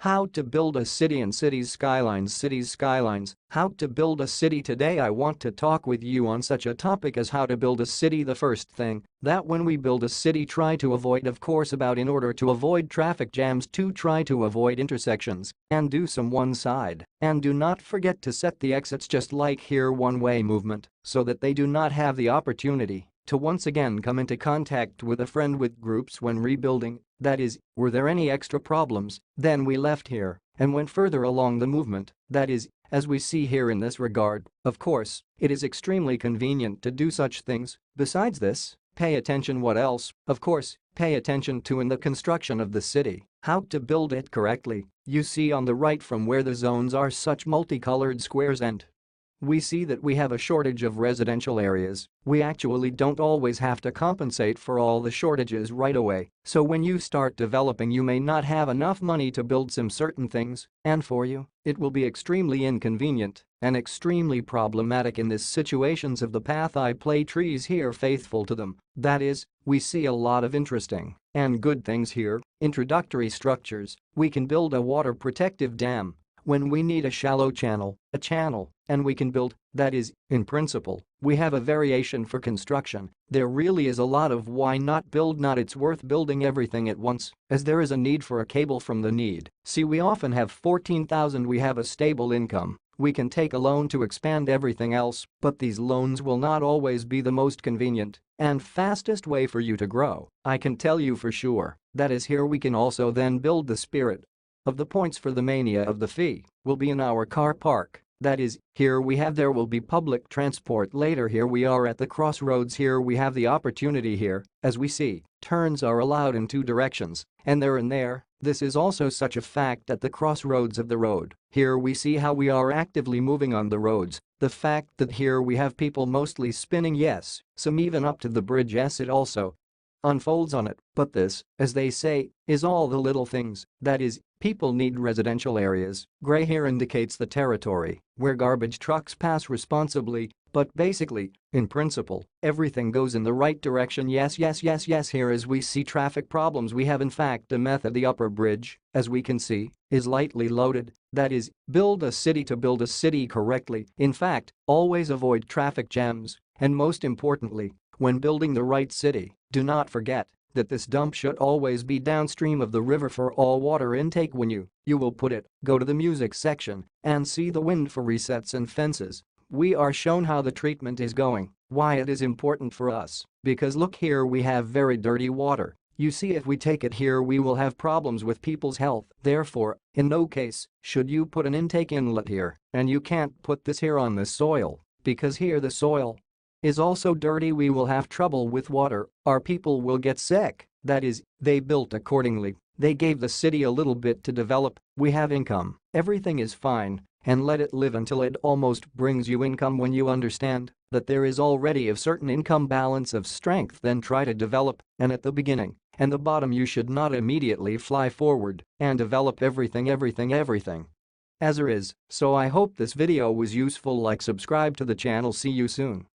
How to build a city in Cities Skylines Cities Skylines. How to build a city. Today I want to talk with you on such a topic as how to build a city. The first thing that when we build a city try to avoid of course about in order to avoid traffic jams, to try to avoid intersections and do some one side, and do not forget to set the exits just like here one-way movement so that they do not have the opportunity to once again come into contact with a friend. With groups when rebuilding, that is, were there any extra problems, then we left here and went further along the movement, that is, as we see here in this regard. Of course, it is extremely convenient to do such things. Besides this, pay attention what else, of course, pay attention to in the construction of the city, how to build it correctly. You see on the right from where the zones are such multicolored squares and we see that we have a shortage of residential areas. We actually don't always have to compensate for all the shortages right away, so when you start developing you may not have enough money to build some certain things, and for you, it will be extremely inconvenient and extremely problematic in this situations of the path I play trees here faithful to them. That is, we see a lot of interesting and good things here. Introductory structures, we can build a water protective dam when we need a shallow channel, and we can build, that is, in principle, we have a variation for construction. There really is a lot of why not build not it's worth building everything at once, as there is a need for a cable from the need. See, we often have 14,000, we have a stable income, we can take a loan to expand everything else, but these loans will not always be the most convenient and fastest way for you to grow. I can tell you for sure, that is here we can also then build the spirit of the points for the mania of the fee will be in our car park. That is, here we have there will be public transport later. Here we are at the crossroads. Here we have the opportunity here, as we see, turns are allowed in two directions, and there and there. This is also such a fact at the crossroads of the road. Here we see how we are actively moving on the roads. The fact that here we have people mostly spinning, yes, some even up to the bridge, yes, it also unfolds on it, but this, as they say, is all the little things, that is, people need residential areas. Gray here indicates the territory where garbage trucks pass responsibly, but basically, in principle, everything goes in the right direction. Yes, here as we see traffic problems we have in fact a method. The upper bridge, as we can see, is lightly loaded, that is, build a city to build a city correctly. In fact, always avoid traffic jams, and most importantly, when building the right city, do not forget that this dump should always be downstream of the river for all water intake. When you will put it, go to the music section and see the wind for resets and fences. We are shown how the treatment is going, why it is important for us, because look here we have very dirty water. You see if we take it here we will have problems with people's health. Therefore, in no case should you put an intake inlet here, and you can't put this here on the soil, because here the soil is also dirty. We will have trouble with water, our people will get sick. That is, they built accordingly, they gave the city a little bit to develop, we have income, everything is fine, and let it live until it almost brings you income. When you understand that there is already a certain income balance of strength, then try to develop, and at the beginning and the bottom you should not immediately fly forward and develop everything as there is. So I hope this video was useful. Like, subscribe to the channel. See you soon.